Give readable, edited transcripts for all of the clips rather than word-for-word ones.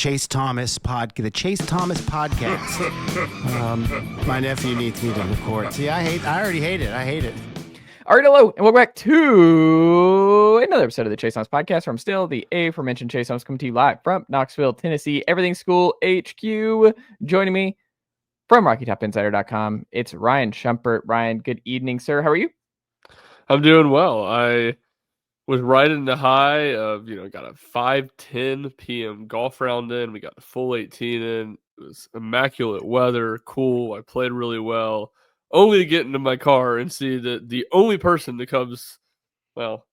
Chase Thomas podcast. My nephew needs me to record. See, I already hate it. I hate it. All right, hello, and welcome back to another episode of the Chase Thomas podcast. From still the aforementioned Chase Thomas, coming to you live from Knoxville, Tennessee, Everything School HQ. Joining me from RockyTopInsider.com, it's Ryan Schumpert. Ryan, good evening, sir. How are you? I'm doing well. I was riding the high of, got a 5:10 p.m. golf round in. We got the full 18 in. It was immaculate weather, cool. I played really well. Only to get into my car and see that the only person the Cubs, well,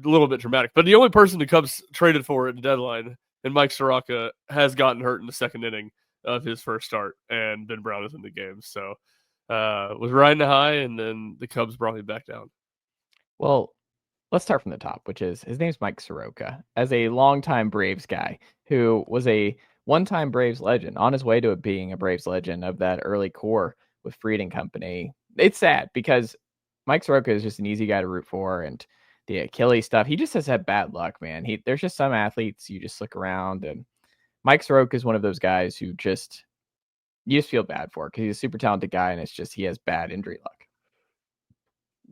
a little bit dramatic, but the only person the Cubs traded for at the deadline, and Mike Soroka, has gotten hurt in the second inning of his first start, and Ben Brown is in the game. So was riding the high, and then the Cubs brought me back down. Well, let's start from the top, which is his name's Mike Soroka. As a longtime Braves guy who was a one-time Braves legend, on his way to being a Braves legend of that early core with Fried and company, it's sad because Mike Soroka is just an easy guy to root for, and the Achilles stuff, he just has had bad luck, man. There's just some athletes you just look around, and Mike Soroka is one of those guys who you just feel bad for because he's a super talented guy, and it's just he has bad injury luck.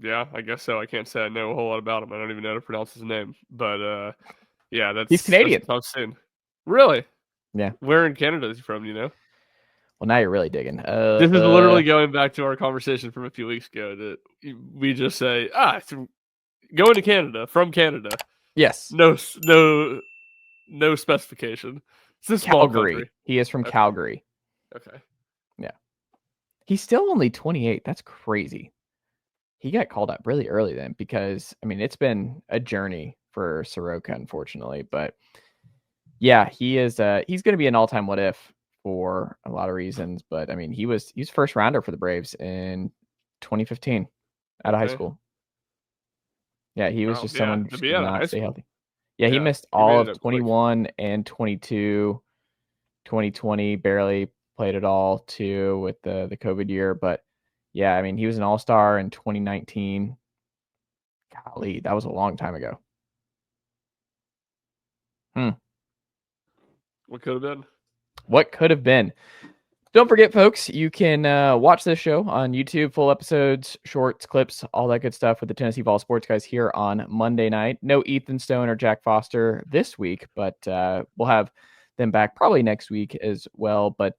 Yeah, I guess so. I can't say I know a whole lot about him. I don't even know how to pronounce his name. But yeah, he's Canadian. That's tough scene. Really? Yeah. Where in Canada is he from, Well, now you're really digging. This is literally going back to our conversation from a few weeks ago that we just say, going to Canada, from Canada. Yes. No specification. It's a small Calgary. Country. He is from Calgary. Okay. Yeah. He's still only 28. That's crazy. He got called up really early then because, it's been a journey for Soroka, unfortunately. But yeah, he is. He's going to be an all-time what if for a lot of reasons. But he's first rounder for the Braves in 2015 out of high school. Yeah, he was just someone who did not stay healthy. Yeah, he missed all of 21 and 22. 2020 barely played at all too with the COVID year, but yeah, he was an all-star in 2019. Golly, that was a long time ago. What could have been? What could have been? Don't forget, folks, you can watch this show on YouTube, full episodes, shorts, clips, all that good stuff with the Tennessee Vols Sports Guys here on Monday night. No Ethan Stone or Jack Foster this week, but we'll have them back probably next week as well. But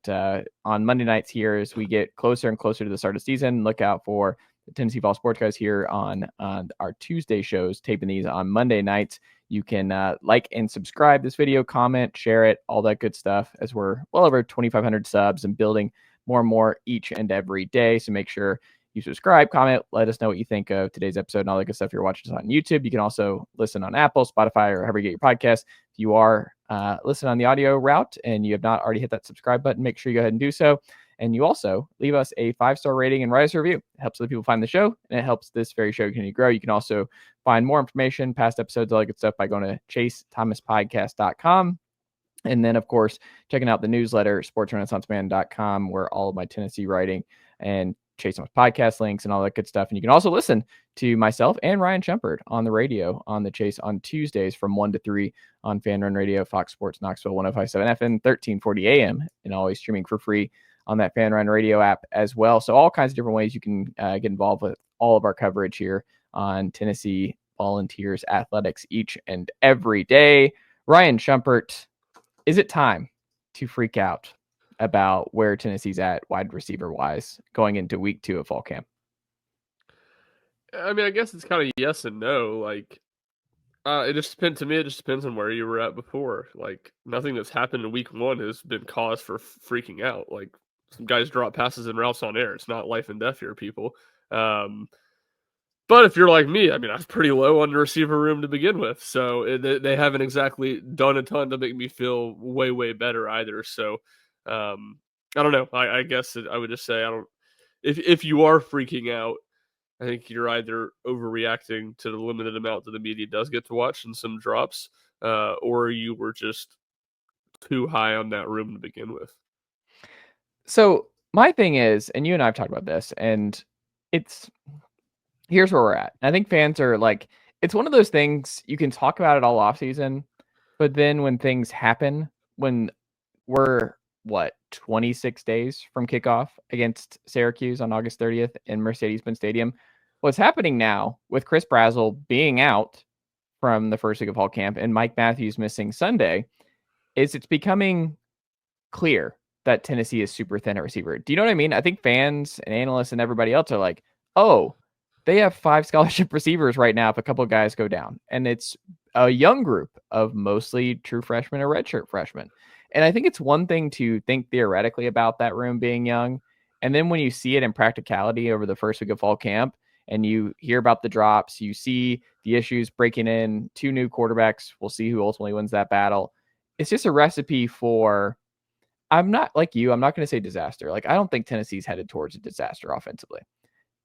on Monday nights here, as we get closer and closer to the start of the season, look out for the Tennessee Vols Sports Guys here on our Tuesday shows, taping these on Monday nights. You can like and subscribe this video, comment, share it, all that good stuff, as we're well over 2,500 subs and building more and more each and every day. So make sure you subscribe, comment, let us know what you think of today's episode and all that good stuff. If you're watching us on YouTube, you can also listen on Apple, Spotify, or however you get your podcast. If you are listening on the audio route and you have not already hit that subscribe button, make sure you go ahead and do so. And you also leave us a 5-star rating and write us a review. It helps other people find the show, and it helps this very show continue to grow. You can also find more information, past episodes, all that good stuff by going to chasethomaspodcast.com. And then, of course, checking out the newsletter, sportsrenaissanceman.com, where all of my Tennessee writing and Chase Thomas podcast links and all that good stuff. And you can also listen to myself and Ryan Schumpert on the radio on the Chase on Tuesdays from 1 to 3 on Fan Run Radio, Fox Sports Knoxville, 105.7 FM, 1340 AM, and always streaming for free on that Fan Run Radio app as well. So all kinds of different ways you can get involved with all of our coverage here on Tennessee Volunteers Athletics each and every day. Ryan Schumpert, is it time to freak out about where Tennessee's at wide receiver wise going into week 2 of fall camp? I guess it's kind of yes and no. Like, it just depends. To me, it just depends on where you were at before. Like, nothing that's happened in week 1 has been cause for freaking out. Like, some guys drop passes and routes on air. It's not life and death here, people. But if you're like me, I was pretty low on the receiver room to begin with. So they haven't exactly done a ton to make me feel way, way better either. So I don't know. I guess I would just say if you are freaking out, I think you're either overreacting to the limited amount that the media does get to watch and some drops, or you were just too high on that room to begin with. So my thing is, and you and I have talked about this, and here's where we're at. I think fans are like, it's one of those things you can talk about it all off season, but then when things happen, when we're 26 days from kickoff against Syracuse on August 30th in Mercedes-Benz Stadium. What's happening now with Chris Brazzell being out from the first week of fall camp and Mike Matthews missing Sunday is it's becoming clear that Tennessee is super thin at receiver. Do you know what I mean? I think fans and analysts and everybody else are like, oh, they have 5 scholarship receivers right now if a couple of guys go down. And it's a young group of mostly true freshmen or redshirt freshmen. And I think it's one thing to think theoretically about that room being young. And then when you see it in practicality over the first week of fall camp and you hear about the drops, you see the issues breaking in 2 new quarterbacks. We'll see who ultimately wins that battle. It's just a recipe for, I'm not like you, I'm not going to say disaster. Like, I don't think Tennessee's headed towards a disaster offensively.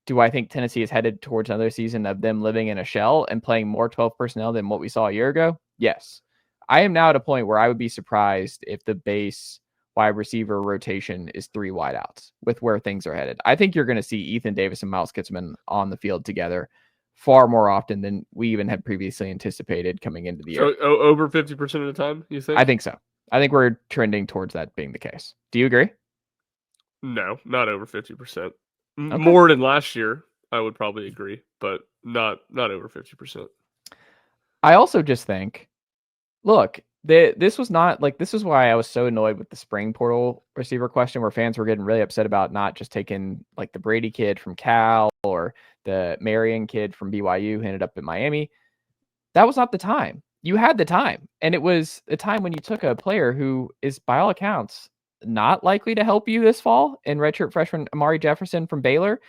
Do I think Tennessee is headed towards another season of them living in a shell and playing more 12 personnel than what we saw a year ago? Yes. I am now at a point where I would be surprised if the base wide receiver rotation is 3 wideouts with where things are headed. I think you're going to see Ethan Davis and Miles Kitzman on the field together far more often than we even had previously anticipated coming into the year. So, over 50% of the time, you think? I think so. I think we're trending towards that being the case. Do you agree? No, not over 50%. Okay. More than last year, I would probably agree, but not over 50%. I also just think, look, this was not like, this is why I was so annoyed with the spring portal receiver question where fans were getting really upset about not just taking like the Brady kid from Cal or the Marion kid from BYU who ended up in Miami. That was not the time. You had the time. And it was a time when you took a player who is, by all accounts, not likely to help you this fall in redshirt freshman Amari Jefferson from Baylor.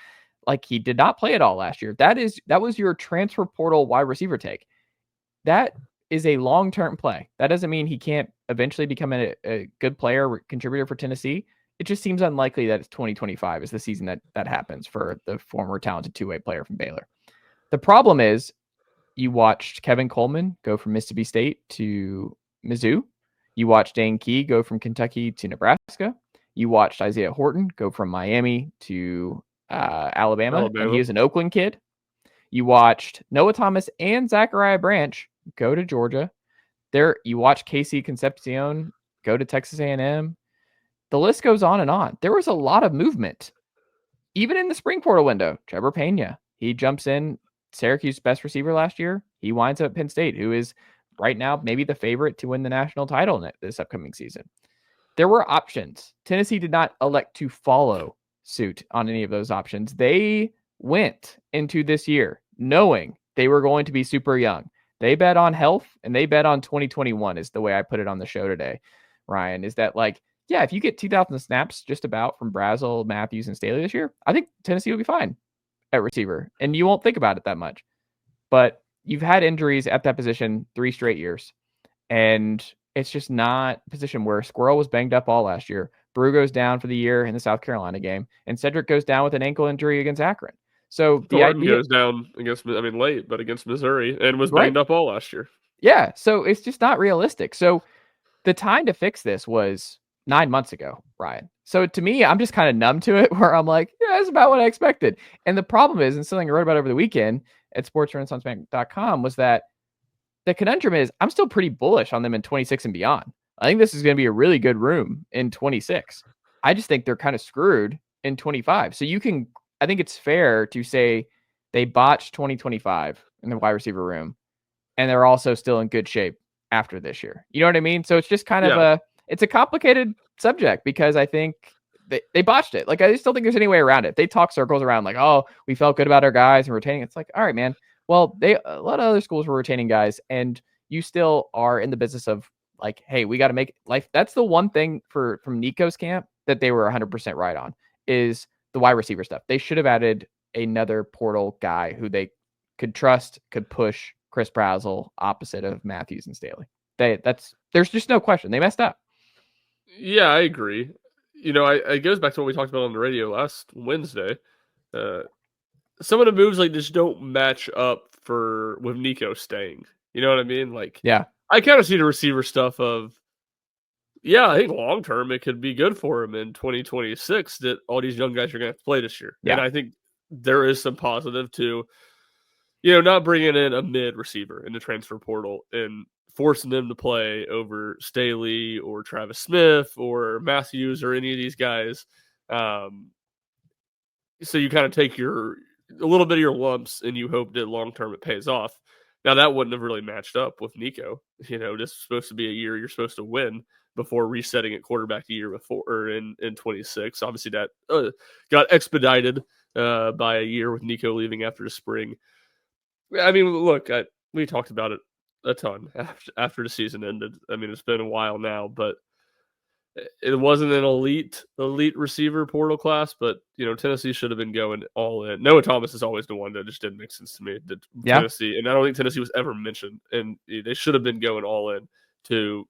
Like, he did not play at all last year. That was your transfer portal wide receiver take. That is a long-term play. That doesn't mean he can't eventually become a good player, contributor for Tennessee. It just seems unlikely that it's 2025 is the season that happens for the former talented two-way player from Baylor. The problem is you watched Kevin Coleman go from Mississippi State to Mizzou. You watched Dane Key go from Kentucky to Nebraska. You watched Isaiah Horton go from Miami to Alabama, and he was an Oakland kid. You watched Noah Thomas and Zachariah Branch go to Georgia. You watched Casey Concepcion go to Texas A&M. The list goes on and on. There was a lot of movement, even in the spring portal window. Trevor Pena, he jumps in, Syracuse's best receiver last year. He winds up at Penn State, who is right now maybe the favorite to win the national title this upcoming season. There were options. Tennessee did not elect to follow suit on any of those options. They went into this year knowing they were going to be super young. They bet on health and they bet on 2021 is the way I put it on the show today, Ryan, is that like, yeah, if you get 2,000 snaps just about from Brazzell, Matthews, and Staley this year, I think Tennessee will be fine at receiver, and you won't think about it that much. But you've had injuries at that position 3 straight years, and it's just not a position where Squirrel was banged up all last year. Brew goes down for the year in the South Carolina game, and Cedric goes down with an ankle injury against Akron. So the Thornton idea goes down late, but against Missouri, and was banged up all last year. Yeah, so it's just not realistic. So the time to fix this was 9 months ago, Ryan. So to me, I'm just kind of numb to it, where I'm like, yeah, that's about what I expected. And the problem is, and something I wrote about over the weekend at sportsrenaissancebank.com, was that the conundrum is I'm still pretty bullish on them in 26 and beyond. I think this is going to be a really good room in 26. I just think they're kind of screwed in 25. So I think it's fair to say they botched 2025 in the wide receiver room, and they're also still in good shape after this year. You know what I mean? So it's just kind of it's a complicated subject because I think they botched it. Like, I just don't think there's any way around it. They talk circles around like, oh, we felt good about our guys and retaining. It's like, all right, man. Well, a lot of other schools were retaining guys, and you still are in the business of like, hey, we got to make life. That's the one thing from Nico's camp that they were 100% right on is the wide receiver stuff. They should have added another portal guy who they could trust, could push Chris Brazzell opposite of Matthews and Staley. There's just no question. They messed up. Yeah, I agree. You know, it goes back to what we talked about on the radio last Wednesday. Some of the moves like just don't match up with Nico staying. You know what I mean? Like, yeah, I kind of see the receiver stuff of, yeah, I think long term it could be good for him in 2026 that all these young guys are going to have to play this year. Yeah. And I think there is some positive to, you know, not bringing in a mid receiver in the transfer portal and forcing them to play over Staley or Travis Smith or Matthews or any of these guys. So you kind of take a little bit of your lumps and you hope that long term it pays off. Now that wouldn't have really matched up with Nico. This is supposed to be a year you're supposed to win before resetting at quarterback the year before or in 26. Obviously that got expedited by a year with Nico leaving after the spring. I mean, look, we talked about it a ton after the season ended. I mean, it's been a while now, but it wasn't an elite receiver portal class, but Tennessee should have been going all in. Noah Thomas is always the one that just didn't make sense to me. Tennessee, and I don't think Tennessee was ever mentioned, and they should have been going all in to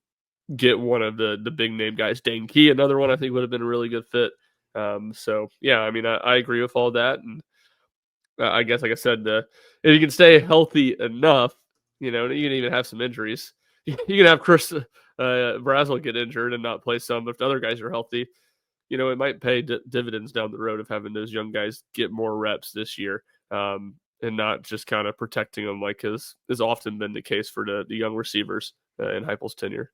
get one of the big name guys. Dane Key, another one I think would have been a really good fit. So yeah, I mean, I agree with all that, and I guess like I said, if you can stay healthy enough, you can even have some injuries. You can have Chris Brazel get injured and not play some, but if the other guys are healthy, it might pay dividends down the road of having those young guys get more reps this year, and not just kind of protecting them like has often been the case for the young receivers in Heupel's tenure.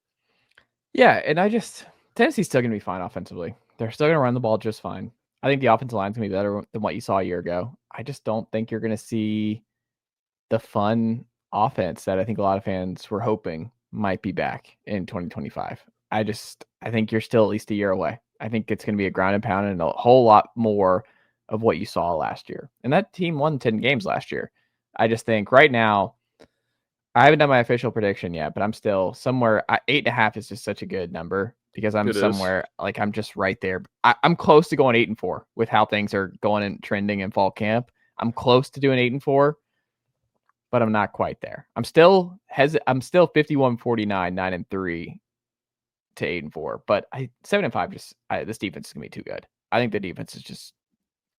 Yeah, and Tennessee's still going to be fine offensively. They're still going to run the ball just fine. I think the offensive line's going to be better than what you saw a year ago. I just don't think you're going to see the fun offense that I think a lot of fans were hoping might be back in 2025. I think you're still at least a year away. I think it's going to be a ground and pound and a whole lot more of what you saw last year. And that team won 10 games last year. I just think right now, I haven't done my official prediction yet, but I'm still somewhere. 8.5 is just such a good number because I'm like I'm just right there. I'm close to going 8-4 with how things are going and trending in fall camp. I'm close to doing 8-4, but I'm not quite there. I'm still 51-49, 9-3 to 8-4, but 7-5. This defense is gonna be too good. I think the defense is just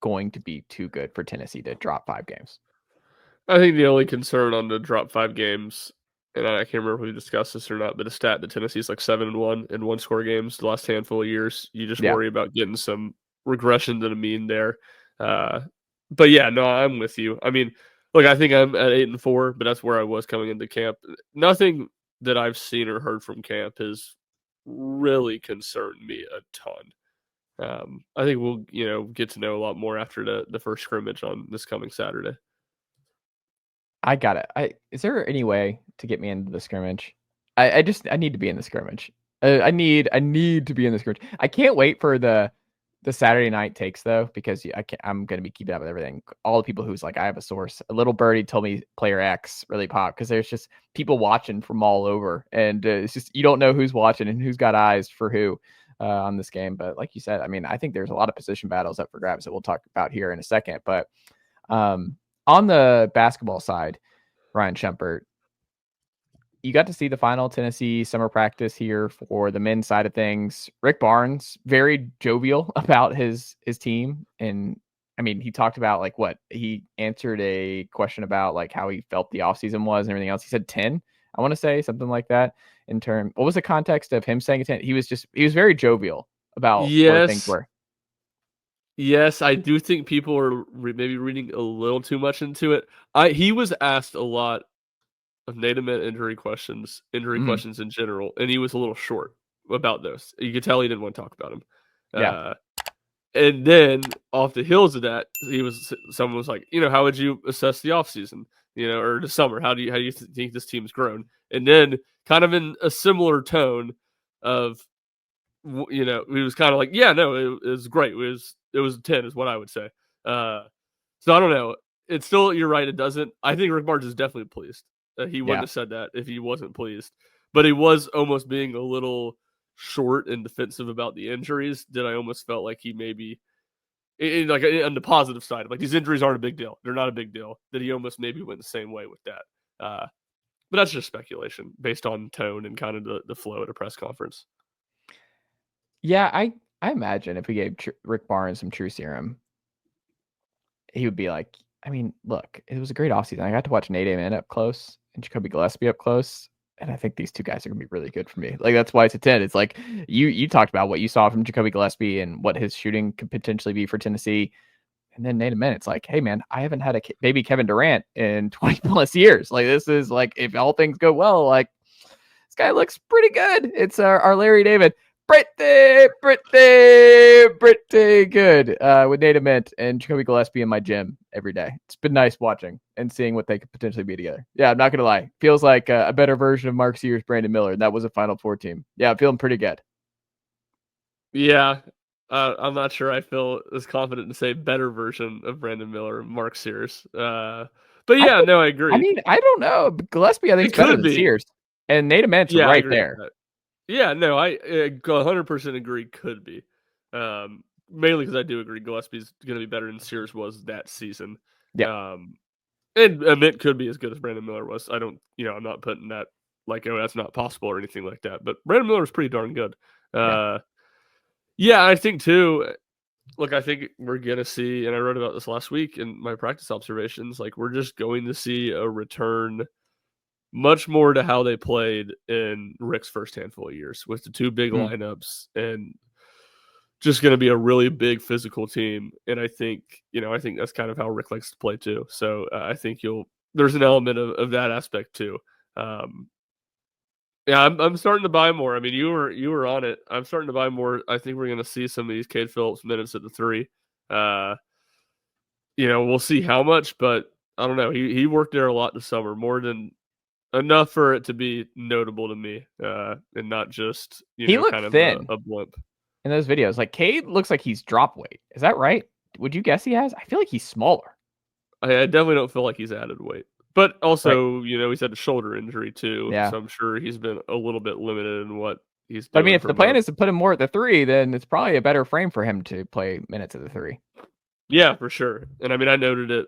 going to be too good for Tennessee to drop 5 games. I think the only concern on the drop 5 games, and I can't remember if we discussed this or not, but a stat that Tennessee's like 7-1 in one-score games the last handful of years. You just worry about getting some regression to the mean there. But yeah, no, I'm with you. I mean, look, I think I'm at 8-4, but that's where I was coming into camp. Nothing that I've seen or heard from camp has really concerned me a ton. I think we'll get to know a lot more after the first scrimmage on this coming Saturday. I got it. Is there any way to get me into the scrimmage? I need to be in the scrimmage. I need to be in the scrimmage. I can't wait for the Saturday night takes though, because I'm going to be keeping up with everything. All the people who's like, I have a source. A little birdie told me player X really popped because there's just people watching from all over, and it's just you don't know who's watching and who's got eyes for who on this game. But like you said, I mean, I think there's a lot of position battles up for grabs that we'll talk about here in a second. But on the basketball side, Ryan Schumpert, you got to see the final Tennessee summer practice here for the men's side of things. Rick Barnes, very jovial about his team. And I mean, he talked about he answered a question about like how he felt the offseason was and everything else. He said 10, I want to say something like that what was the context of him saying 10? He was very jovial about where things were. Yes, I do think people are maybe reading a little too much into it. He was asked a lot of Ament injury questions in general, and he was a little short about those. You could tell he didn't want to talk about them. Yeah. And then off the heels of that, someone was like, how would you assess the offseason, or the summer? How do you think this team's grown? And then kind of in a similar tone of, he was kind of like, yeah, no, it was great. It was 10 is what I would say. So I don't know. It's still, you're right. It doesn't. I think Rick Barnes is definitely pleased. He wouldn't have said that if he wasn't pleased. But he was almost being a little short and defensive about the injuries that I almost felt like he maybe, on the positive side, like these injuries aren't a big deal. They're not a big deal. That he almost maybe went the same way with that. But that's just speculation based on tone and kind of the flow at a press conference. Yeah, I imagine if we gave Rick Barnes some true serum, he would be like, I mean, look, it was a great offseason. I got to watch Nate Ament up close and Jacoby Gillespie up close. And I think these two guys are going to be really good for me. Like, that's why it's a 10. It's like you talked about what you saw from Jacoby Gillespie and what his shooting could potentially be for Tennessee. And then Nate Ament, it's like, hey, man, I haven't had a baby Kevin Durant in 20 plus years. Like, this is like, if all things go well, like, guy looks pretty good. It's our Larry David. Pretty good with Nate Ament and Jacoby Gillespie in my gym every day. It's been nice watching and seeing what they could potentially be together. Yeah, I'm not going to lie. Feels like a better version of Mark Sears, Brandon Miller. And that was a Final Four team. Yeah, I'm feeling pretty good. Yeah, I'm not sure I feel as confident to say better version of Brandon Miller and Mark Sears. But yeah, no, I agree. I mean, I don't know. Gillespie, I think, is better than Sears. And Nate Ament's I right agree there. with that. Yeah, no, I 100% agree could be. Mainly because I do agree Gillespie's going to be better than Sears was that season. Yeah. And Ament could be as good as Brandon Miller was. I don't, I'm not putting that like, oh, that's not possible or anything like that. But Brandon Miller was pretty darn good. Yeah, I think too. Look, I think we're going to see, and I wrote about this last week in my practice observations, like we're just going to see a return much more to how they played in Rick's first handful of years with the two big lineups and just going to be a really big physical team. And I think that's kind of how Rick likes to play too. So I think there's an element of that aspect too. Yeah, I'm starting to buy more. I mean, you were on it. I'm starting to buy more. I think we're going to see some of these Cade Phillips minutes at the 3. We'll see how much, but I don't know. He worked there a lot this summer, more than enough for it to be notable to me, and not just he looked kind of thin a blimp in those videos. Like Cade looks like he's dropped weight. Is that right? Would you guess he has? I feel like he's smaller. I definitely don't feel like he's added weight, but also he's had a shoulder injury too, yeah. So I'm sure he's been a little bit limited in what he's doing. But I mean, if the plan is to put him more at the 3, then it's probably a better frame for him to play minutes at the 3. Yeah, for sure. And I mean, I noted it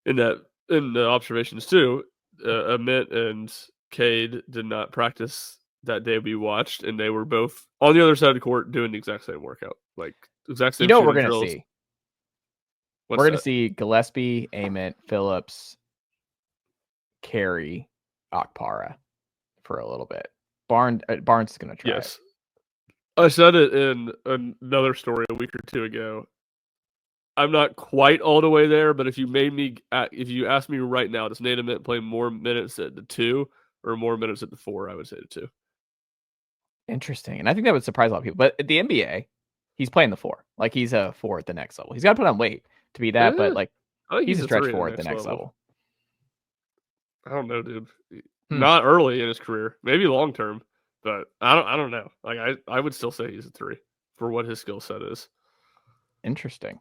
in the observations too. Ament and Cade did not practice that day we watched, and they were both on the other side of the court doing the exact same workout, like exact same. What we're gonna see? We're gonna see Gillespie, Ament, Phillips, Carey, Okpara for a little bit. Barnes is gonna try. Yes, I said it in another story a week or two ago. I'm not quite all the way there, but if you ask me right now, does Nate Ament play more minutes at the 2 or more minutes at the 4? I would say the 2. Interesting, and I think that would surprise a lot of people. But at the NBA, he's playing the 4. Like he's a 4 at the next level. He's got to put on weight to be that, but like he's a stretch 4 at the next level. I don't know, dude. Not early in his career, maybe long term, but I don't know. Like I would still say he's a 3 for what his skill set is. Interesting.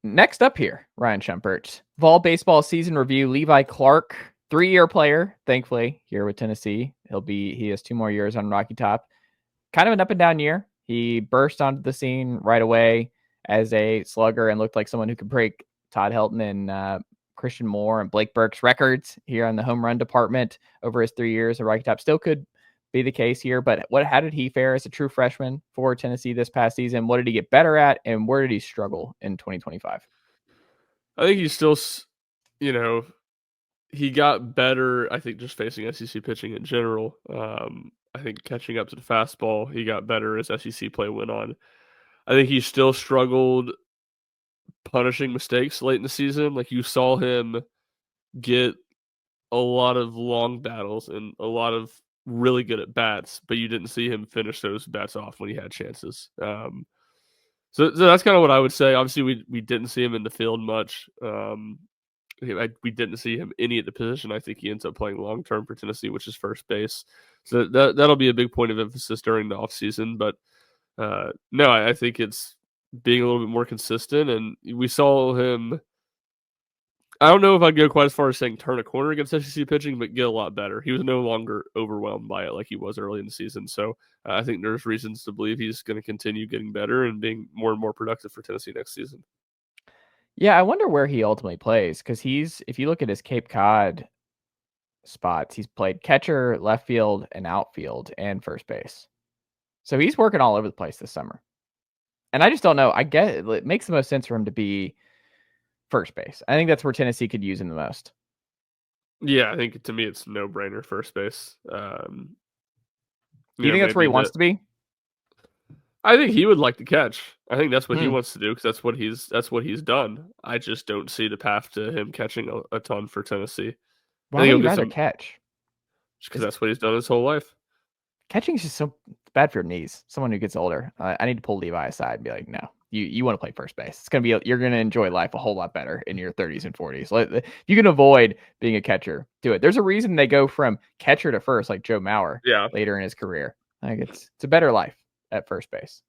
Next up here, Ryan Schumpert, Vol baseball season review. Levi Clark, 3-year player, thankfully, here with Tennessee. He has 2 more years on Rocky Top. Kind of an up and down year. He burst onto the scene right away as a slugger and looked like someone who could break Todd Helton and Christian Moore and Blake Burke's records here on the home run department over his 3 years at Rocky Top. Still could be the case here, but how did he fare as a true freshman for Tennessee this past season? What did he get better at, and where did he struggle in 2025? I think he's still, he got better, I think, just facing SEC pitching in general. I think catching up to the fastball, he got better as SEC play went on. I think he still struggled punishing mistakes late in the season. Like you saw him get a lot of long battles and a lot of really good at bats, but you didn't see him finish those bats off when he had chances. So that's kind of what I would say. Obviously, we didn't see him in the field much. We didn't see him any at the position. I think he ends up playing long term for Tennessee, which is first base. So that'll be a big point of emphasis during the offseason. But no, I think it's being a little bit more consistent, and we saw him. I don't know if I'd go quite as far as saying turn a corner against SEC pitching, but get a lot better. He was no longer overwhelmed by it like he was early in the season. So I think there's reasons to believe he's going to continue getting better and being more and more productive for Tennessee next season. Yeah, I wonder where he ultimately plays, because if you look at his Cape Cod spots, he's played catcher, left field, and outfield, and first base. So he's working all over the place this summer. And I just don't know. I get it makes the most sense for him to be first base. I think that's where Tennessee could use him the most. Yeah, I think to me it's no brainer first base. Do you think that's where he wants to be? I think he would like to catch. I think that's what he wants to do because that's what he's done. I just don't see the path to him catching a ton for Tennessee. Why would he rather catch? just because that's what he's done his whole life. Catching is just so bad for your knees. Someone who gets older, I need to pull Levi aside and be like, no, you want to play first base. It's you're gonna enjoy life a whole lot better in your 30s and 40s. If you can avoid being a catcher, do it. There's a reason they go from catcher to first, like Joe Mauer, later in his career. Like it's a better life at first base.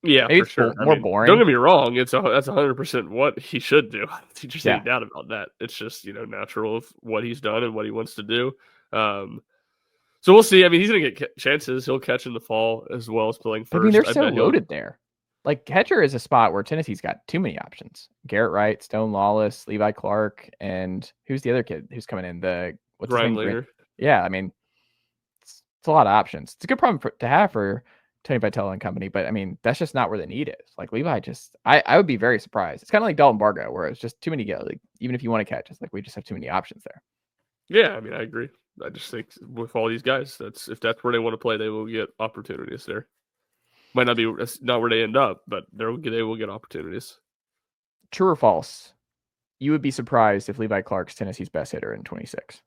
Yeah, Maybe for sure. More boring. Don't get me wrong. That's 100% what he should do. There's any doubt about that. It's just, natural of what he's done and what he wants to do. So we'll see. I mean, he's going to get chances. He'll catch in the fall as well as playing first. I mean, they're so loaded there. Like catcher is a spot where Tennessee's got too many options. Garrett Wright, Stone Lawless, Levi Clark, and who's the other kid who's coming in? What's his name? Yeah, I mean, it's a lot of options. It's a good problem to have for Tony Vitello and company, but I mean, that's just not where the need is. Like Levi I would be very surprised. It's kind of like Dalton Bargo, where it's just too many guys. Like, even if you want to catch, it's like we just have too many options there. Yeah, I mean, I agree. I just think with all these guys, if that's where they want to play, they will get opportunities there. Might not be that's not where they end up, but they will get opportunities. True or false? You would be surprised if Levi Clark's Tennessee's best hitter in 26.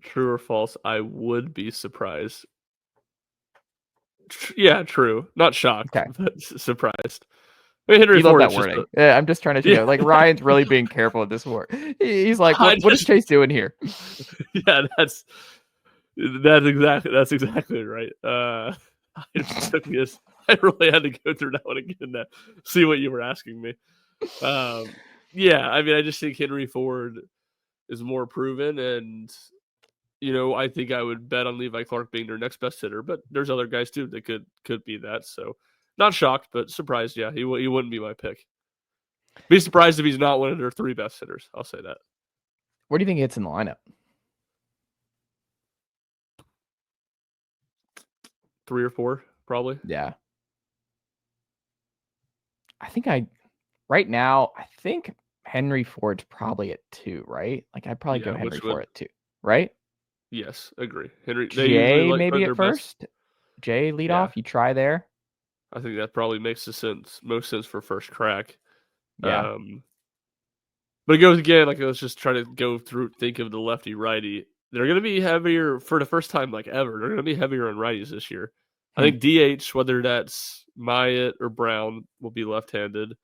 True or false? I would be surprised. Yeah, true. Not shocked, but surprised. I mean, Henry Ford, love that wording. Yeah, I'm just trying to like Ryan's really being careful with this word. He's like, what is Chase doing here? Yeah, that's exactly right. I really had to go through that one again to see what you were asking me. Yeah, I mean, I just think Henry Ford is more proven, and I think I would bet on Levi Clark being their next best hitter, but there's other guys too that could be that. So, not shocked, but surprised. Yeah, he wouldn't be my pick. Be surprised if he's not one of their 3 best hitters. I'll say that. Where do you think he hits in the lineup? 3 or 4, probably. Yeah. Right now, I think Henry Ford's probably at 2, right? Like I'd probably go Henry Ford at 2, right? Yes, agree. Henry Jay maybe at first. Best. Jay lead off. You try there. I think that probably makes most sense for first crack. Yeah. But it goes again, like let's just try to think of the lefty righty. They're going to be heavier for the first time like ever. They're going to be heavier on righties this year. I think DH, whether that's Myatt or Brown, will be left-handed.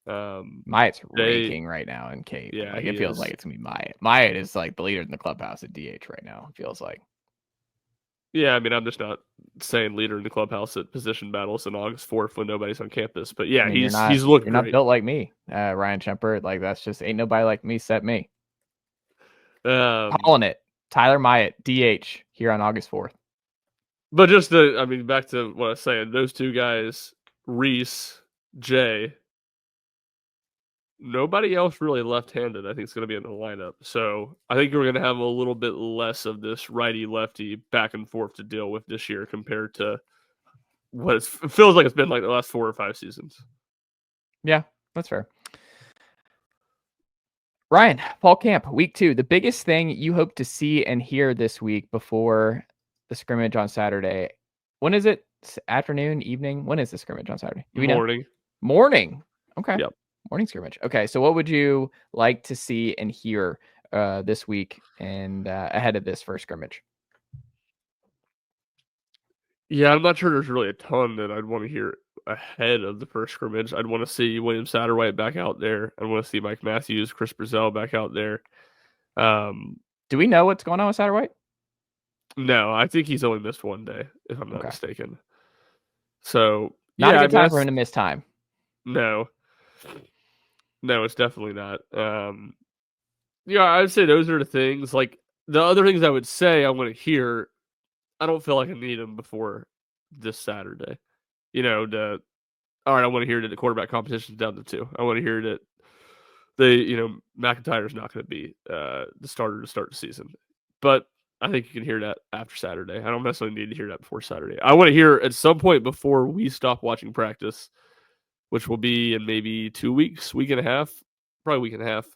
Myatt's raking right now in Cape. Yeah, like it feels like it's gonna be Myatt. Myatt is like the leader in the clubhouse at DH right now. It feels like. Yeah, I mean, I'm just not saying leader in the clubhouse at position battles on August 4th when nobody's on campus. But yeah, he's looked. You're not built like me, Ryan Schumpert. Like that's just ain't nobody like me except me. Calling it, Tyler Myatt, DH here on August 4th. But just back to what I was saying, those 2 guys, Reese, Jay. Nobody else really left-handed, I think, is going to be in the lineup. So I think we're going to have a little bit less of this righty-lefty back and forth to deal with this year compared to what it feels like it's been like the last 4 or 5 seasons. Yeah, that's fair. Ryan, fall camp, week 2. The biggest thing you hope to see and hear this week before the scrimmage on Saturday. When is it? Afternoon, evening? When is the scrimmage on Saturday? Do we know? Morning. Okay. Yep. Morning scrimmage. Okay, so what would you like to see and hear this week and ahead of this first scrimmage? Yeah, I'm not sure there's really a ton that I'd want to hear ahead of the first scrimmage. I'd want to see William Satterwhite back out there. I'd want to see Mike Matthews, Chris Brazell back out there. Do we know what's going on with Satterwhite? No, I think he's only missed 1 day, if I'm not mistaken. So not a good time for him to miss time. No, it's definitely not. Yeah, I would say those are the things. Like the other things I would say I want to hear. I don't feel like I need them before this Saturday. All right, I want to hear that the quarterback competition is down to 2. I want to hear that McIntyre's not going to be the starter to start the season. But I think you can hear that after Saturday. I don't necessarily need to hear that before Saturday. I want to hear at some point before we stop watching practice, which will be in maybe 2 weeks, week and a half, probably week and a half.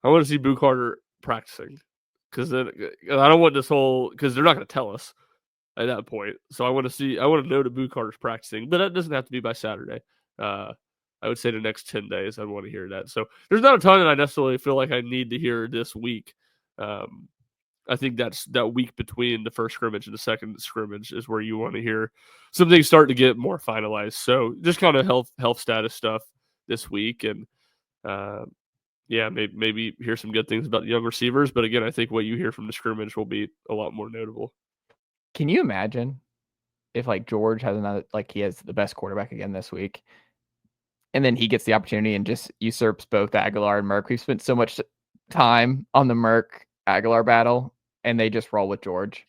I want to see Boo Carter practicing because I don't want this because they're not going to tell us at that point. So I want to know that Boo Carter's practicing, but that doesn't have to be by Saturday. I would say the next 10 days, I'd want to hear that. So there's not a ton that I necessarily feel like I need to hear this week. I think that's that week between the first scrimmage and the second scrimmage is where you want to hear some things start to get more finalized. So just kind of health status stuff this week, and maybe hear some good things about the young receivers. But again, I think what you hear from the scrimmage will be a lot more notable. Can you imagine if like George has another, like he has the best quarterback again this week, and then he gets the opportunity and just usurps both Aguilar and Merck? We've spent so much time on the Merck Aguilar battle, and they just roll with George.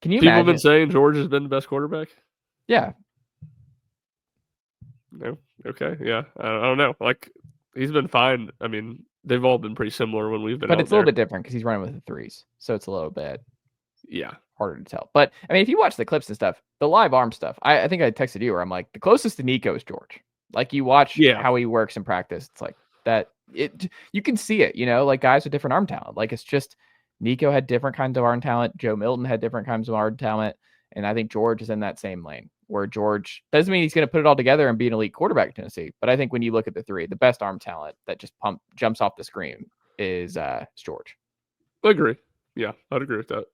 Can you People imagine? have been saying George has been the best quarterback. Yeah. No. Okay. Yeah. I don't know. Like he's been fine. I mean, they've all been pretty similar when we've been. But out it's a little there. bit different because he's running with the threes, so it's a little bit harder to tell. But I mean, if you watch the clips and stuff, the live arm stuff, I think I texted you where I'm like, the closest to Nico is George. Like you watch how he works in practice, it's like that. You can see it, like guys with different arm talent. Like it's just Nico had different kinds of arm talent. Joe Milton had different kinds of arm talent, and I think George is in that same lane. Where George doesn't mean he's going to put it all together and be an elite quarterback in Tennessee, but I think when you look at the three, the best arm talent that just jumps off the screen is George. I agree. Yeah, I'd agree with that.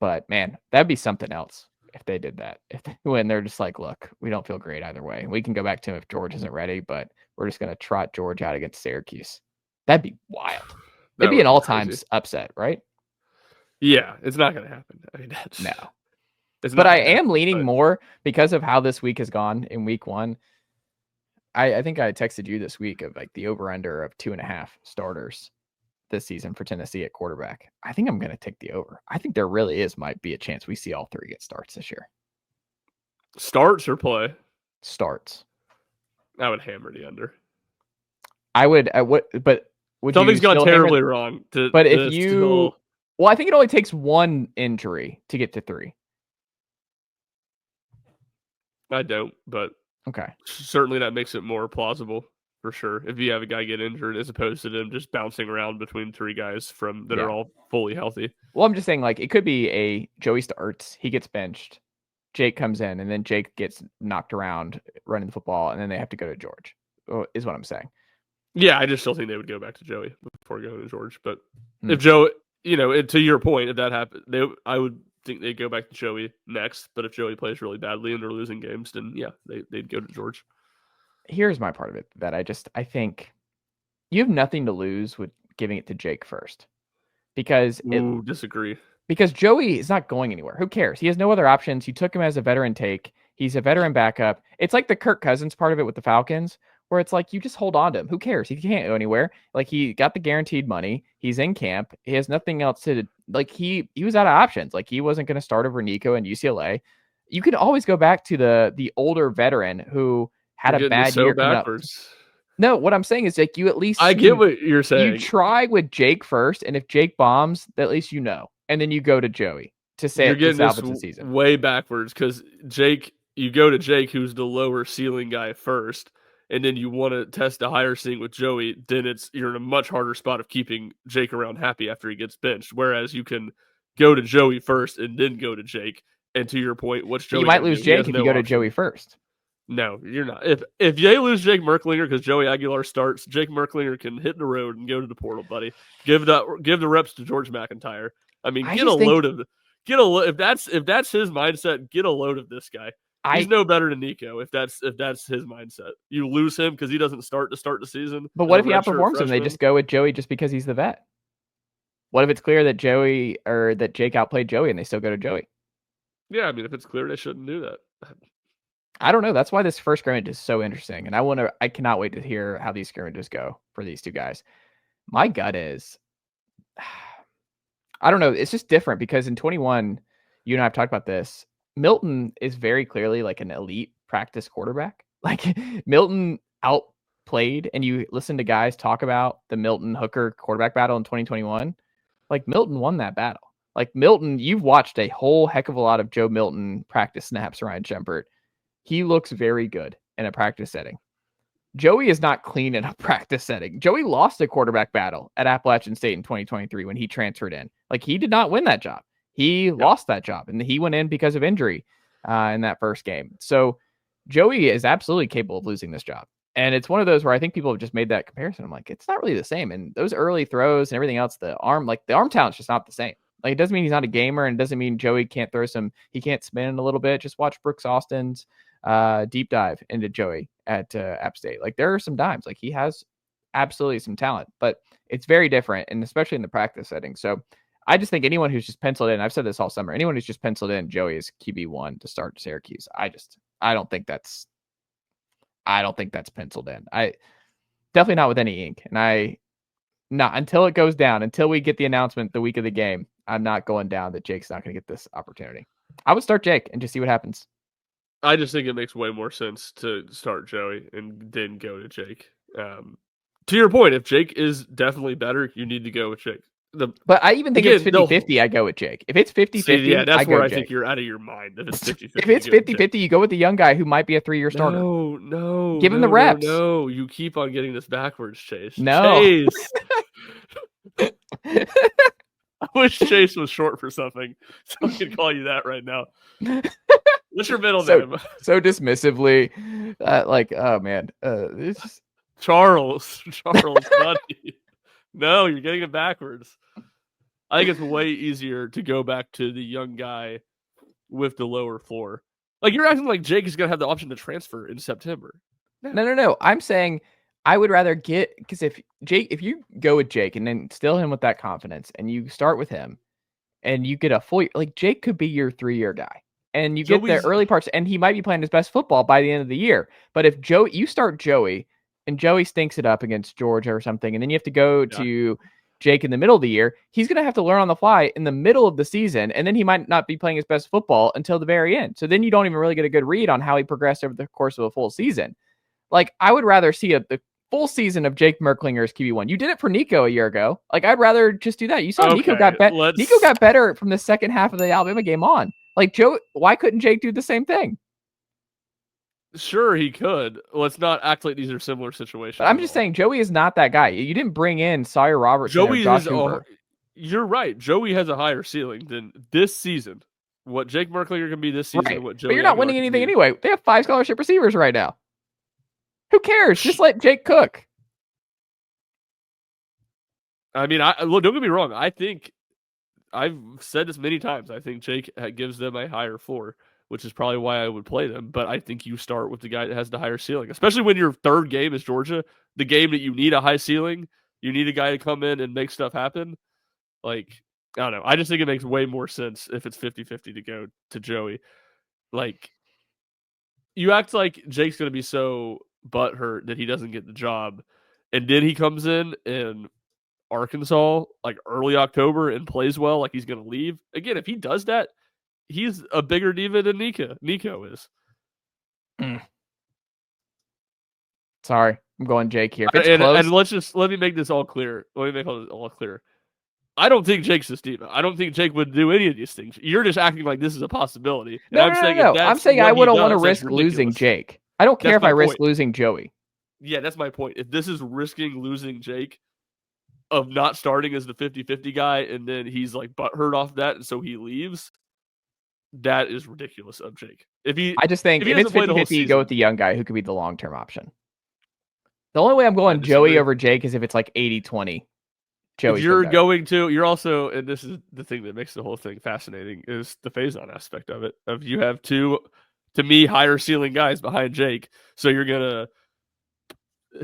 But man, that'd be something else if they did that. If they win, they're just like, look, we don't feel great either way. We can go back to him if George isn't ready, but we're just going to trot George out against Syracuse. That'd be wild. It'd be an all-time upset, right? Yeah, it's not going to happen. I mean, no. But I am leaning more because of how this week has gone in week one. I think I texted you this week of like the over-under of 2.5 starters this season for Tennessee at quarterback. I think I'm going to take the over. I think there really might be a chance we see all three get starts this year. Starts or play? Starts. I would hammer the under. I would, but would something's gone terribly wrong. But if you, well, I think it only takes one injury to get to 3. I don't, but okay, certainly that makes it more plausible for sure. If you have a guy get injured as opposed to them just bouncing around between 3 guys that are all fully healthy. Well, I'm just saying, like, it could be a Joey starts, he gets benched, Jake comes in, and then Jake gets knocked around running the football, and then they have to go to George, is what I'm saying. Yeah, I just still think they would go back to Joey before going to George. But if Joe, to your point, if that happened, I would think they'd go back to Joey next. But if Joey plays really badly and they're losing games, then yeah, they'd go to George. Here's my part of it that I think you have nothing to lose with giving it to Jake first, because disagree. Because Joey is not going anywhere. Who cares? He has no other options. You took him as a veteran take. He's a veteran backup. It's like the Kirk Cousins part of it with the Falcons, where it's like you just hold on to him. Who cares? He can't go anywhere. Like he got the guaranteed money. He's in camp. He has nothing else to like. He was out of options. Like he wasn't going to start over Nico and UCLA. You could always go back to the older veteran who had a bad year backwards. No, what I'm saying is like you at least get what you're saying. You try with Jake first, and if Jake bombs, at least you know, and then you go to Joey to say you're getting this the season. Way backwards because Jake, you go to Jake, who's the lower ceiling guy first, and then you want to test a higher ceiling with Joey. Then you're in a much harder spot of keeping Jake around happy after he gets benched. Whereas you can go to Joey first and then go to Jake. And to your point, what's Joey? You might lose Jake if you go to Joey first. No, you're not. If they lose Jake Merklinger because Joey Aguilar starts, Jake Merklinger can hit the road and go to the portal, buddy. Give the reps to George McIntyre. I mean, if that's his mindset, get a load of this guy. He's no better than Nico if that's his mindset. You lose him because he doesn't start the season. But what if he outperforms him? They just go with Joey just because he's the vet. What if it's clear that Jake outplayed Joey and they still go to Joey? Yeah, I mean, if it's clear, they shouldn't do that. I don't know. That's why this first scrimmage is so interesting. And I cannot wait to hear how these scrimmages go for these two guys. My gut is, I don't know. It's just different because in 21, you and I have talked about this. Milton is very clearly like an elite practice quarterback. Like Milton outplayed, and you listen to guys talk about the Milton Hooker quarterback battle in 2021. Like Milton won that battle. Like Milton, you've watched a whole heck of a lot of Joe Milton practice snaps, Ryan Schumpert. He looks very good in a practice setting. Joey is not clean in a practice setting. Joey lost a quarterback battle at Appalachian State in 2023 when he transferred in. Like he did not win that job. He lost that job, and he went in because of injury in that first game. So Joey is absolutely capable of losing this job. And it's one of those where I think people have just made that comparison. I'm like, it's not really the same. And those early throws and everything else, the arm talent's just not the same. Like, it doesn't mean he's not a gamer, and it doesn't mean Joey can't he can't spin a little bit. Just watch Brooks Austin's deep dive into Joey at App State. Like, there are some dimes. Like, he has absolutely some talent, but it's very different, and especially in the practice setting. So I just think anyone who's just penciled in, I've said this all summer, anyone who's just penciled in Joey is QB1 to start Syracuse. I don't think that's penciled in. I definitely not with any ink. And not until it goes down, until we get the announcement the week of the game, I'm not going down that Jake's not going to get this opportunity. I would start Jake and just see what happens. I just think it makes way more sense to start Joey and then go to Jake. To your point, if Jake is definitely better, you need to go with Jake. But I even think if it's 50-50, I go with Jake. If it's 50-50, yeah, that's where I Jake. think you're out of your mind. If it's 50-50, if it's 50-50, you go with the young guy who might be a 3-year starter. No. Give him the reps. No, you keep on getting this backwards, Chase. No. Chase. I wish Chase was short for something, so I could call you that right now. What's your middle name? So dismissively, oh man, it's Charles, buddy. No, you're getting it backwards. I think it's way easier to go back to the young guy with the lower floor. Like, you're acting like Jake is going to have the option to transfer in September. No. I'm saying I would rather because if you go with Jake and then instill him with that confidence and you start with him and you get a full, like, Jake could be your 3-year guy and you get the early parts and he might be playing his best football by the end of the year. But if you start Joey and Joey stinks it up against Georgia or something, and then you have to go to Jake in the middle of the year, he's going to have to learn on the fly in the middle of the season, and then he might not be playing his best football until the very end. So then you don't even really get a good read on how he progressed over the course of a full season. Like, I would rather see the full season of Jake Merklinger as QB1. You did it for Nico a year ago. Like, I'd rather just do that. You saw Nico got better. Nico got better from the second half of the Alabama game on. Like, why couldn't Jake do the same thing? Sure, he could. Let's not act like these are similar situations. But I'm just saying, Joey is not that guy. You didn't bring in Sawyer Robertson or Josh Schumpert. You're right. Joey has a higher ceiling than this season. What Jake Merklinger can be this season, right. What Joey But you're not winning anything anyway. They have 5 scholarship receivers right now. Who cares? Just let Jake cook. I mean, look, don't get me wrong. I think I've said this many times. I think Jake gives them a higher floor, which is probably why I would play them. But I think you start with the guy that has the higher ceiling, especially when your third game is Georgia, the game that you need a high ceiling. You need a guy to come in and make stuff happen. Like, I don't know. I just think it makes way more sense if it's 50-50 to go to Joey. Like, you act like Jake's going to be so butthurt that he doesn't get the job, and then he comes in Arkansas like early October and plays well, like he's going to leave. Again, if he does that, he's a bigger diva than Nico is. Sorry, I'm going Jake here. And let me make this all clear. Let me make all clear. I don't think Jake's this diva. I don't think Jake would do any of these things. You're just acting like this is a possibility. No. I'm saying I wouldn't want to risk losing Jake. I don't care if I risk losing Joey. Yeah, that's my point. If this is risking losing Jake, of not starting as the 50-50 guy, and then he's like butthurt off that, and so he leaves, that is ridiculous of Jake. I just think if it's 50-50, you go with the young guy who could be the long-term option. The only way I'm going Joey over Jake is if it's like 80-20. Joey, you're also, and this is the thing that makes the whole thing fascinating, is the phase-on aspect of it. Of you have two, to me, higher ceiling guys behind Jake, so you're gonna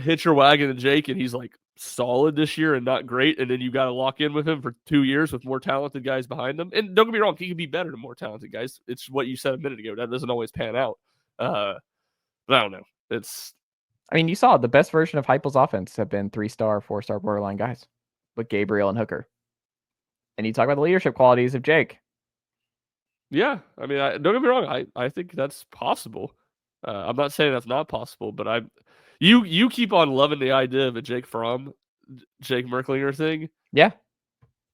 hitch your wagon to Jake, and he's like solid this year and not great, and then you got to lock in with him for 2 years with more talented guys behind them. And don't get me wrong, he can be better than more talented guys. It's what you said a minute ago. That doesn't always pan out. But I don't know. You saw the best version of Heupel's offense have been 3-star, 4-star borderline guys with Gabriel and Hooker. And you talk about the leadership qualities of Jake. Yeah, don't get me wrong. I think that's possible. I'm not saying that's not possible, but you keep on loving the idea of a Jake Merklinger thing. Yeah.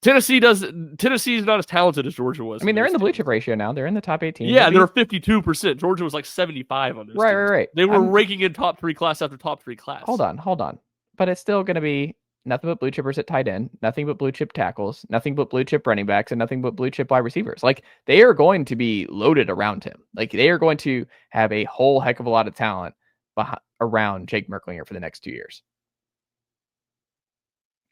Tennessee is not as talented as Georgia was. They're in the blue chip ratio now. They're in the top 18. Yeah, they're 52%. Georgia was like 75 on this. Right. They were ranking in top 3 class after top 3 class. Hold on. But it's still going to be nothing but blue chippers at tight end, nothing but blue chip tackles, nothing but blue chip running backs, and nothing but blue chip wide receivers. Like, they are going to be loaded around him. Like, they are going to have a whole heck of a lot of talent around Jake Merklinger for the next 2 years.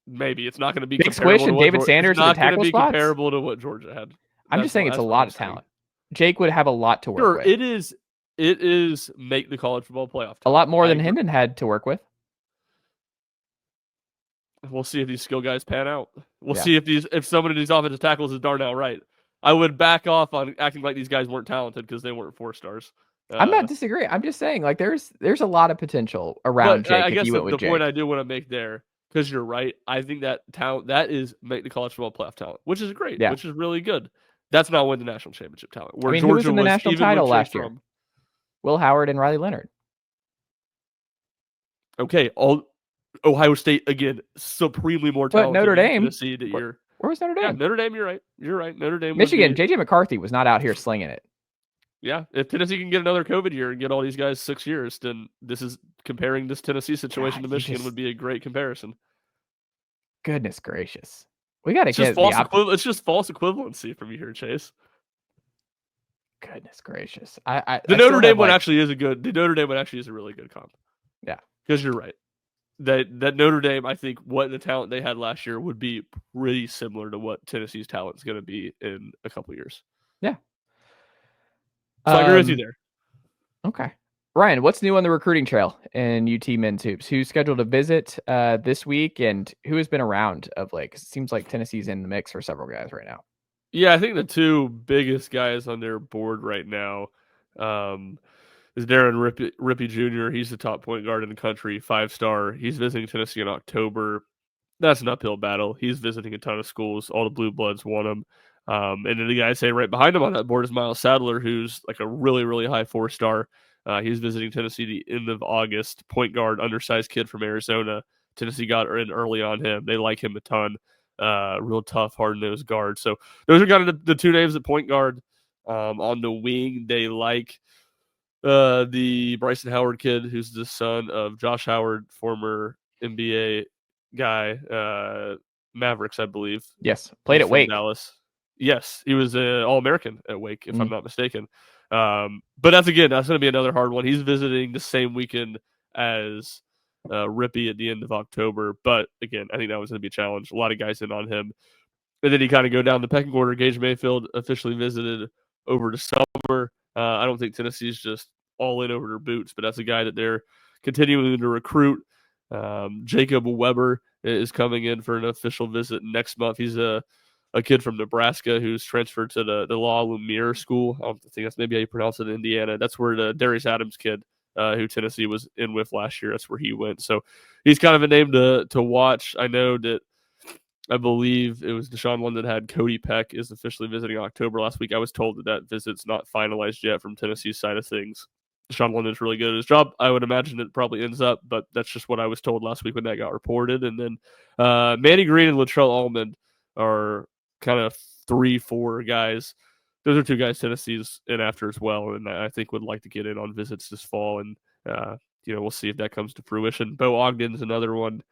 Maybe it's not going to be Big Squish and David Sanders it's at not the going to tackle be spots. comparable to what Georgia had. I'm just saying it's a what lot I'm of saying. talent. Jake would have a lot to work Sure, with. it is. It is make the college football playoff. A lot more than Hendon had to work with. We'll see if these skill guys pan out. We'll Yeah. see if some of these offensive tackles is darn outright. I would back off on acting like these guys weren't talented because they weren't 4 stars. I'm not disagreeing. I'm just saying, like, there's a lot of potential around Jake. I guess if you went with the Jake. point I do want to make there, because you're right, I think that talent that is make the college football playoff talent, which is great, which is really good. That's not win the national championship talent. Where who Georgia was in the national title last year? Will Howard and Riley Leonard. Okay, Ohio State again, supremely more talented. But Notre Dame, Tennessee that year. Where was Notre Dame? Yeah, Notre Dame. You're right. You're right. Notre Dame. Michigan. JJ McCarthy was not out here slinging it. Yeah, if Tennessee can get another COVID year and get all these guys 6 years, then this is comparing this Tennessee situation to Michigan would be a great comparison. Goodness gracious, we got to get it's just false equivalency from you here, Chase. Goodness gracious, the Notre Dame one actually is The Notre Dame one actually is a really good comp. Yeah, because you're right. That Notre Dame, I think, what the talent they had last year would be pretty similar to what Tennessee's talent is going to be in a couple years. Yeah. So I agree with you there. Okay. Ryan, what's new on the recruiting trail in UT men's hoops? Who's scheduled to visit this week, and who has been around of late? It seems like Tennessee's in the mix for several guys right now. Yeah, I think the 2 biggest guys on their board right now is Darren Rippey Jr. He's the top point guard in the country, 5-star. He's visiting Tennessee in October. That's an uphill battle. He's visiting a ton of schools. All the Blue Bloods want him. And then the guy saying right behind him on that board is Miles Sadler, who's like a really, really high 4-star. He's visiting Tennessee the end of August. Point guard, undersized kid from Arizona. Tennessee got in early on him. They like him a ton. Real tough, hard-nosed guard. So those are kind of the 2 names at point guard. On the wing, they like the Bryson Howard kid, who's the son of Josh Howard, former NBA guy, Mavericks, I believe. Yes, played at Wake. Dallas. Yes, he was an All-American at Wake, if I'm not mistaken. But that's going to be another hard one. He's visiting the same weekend as Rippey at the end of October. But again, I think that was going to be a challenge. A lot of guys in on him. And then you kind of go down the pecking order. Gage Mayfield officially visited over the summer. I don't think Tennessee's just all in over their boots, but that's a guy that they're continuing to recruit. Jacob Weber is coming in for an official visit next month. He's a kid from Nebraska who's transferred to the La Lumiere School. I think that's maybe how you pronounce it in Indiana. That's where the Darius Adams kid, who Tennessee was in with last year, that's where he went. So he's kind of a name to watch. I know that I believe it was Deshaun London had Cody Peck is officially visiting October last week. I was told that visit's not finalized yet from Tennessee's side of things. Deshaun London's really good at his job. I would imagine it probably ends up, but that's just what I was told last week when that got reported. And then Manny Green and Latrell Almond are kind of 3-4 guys. Those are 2 guys Tennessee's in after as well, and I think would like to get in on visits this fall. And we'll see if that comes to fruition. Bo Ogden's another one.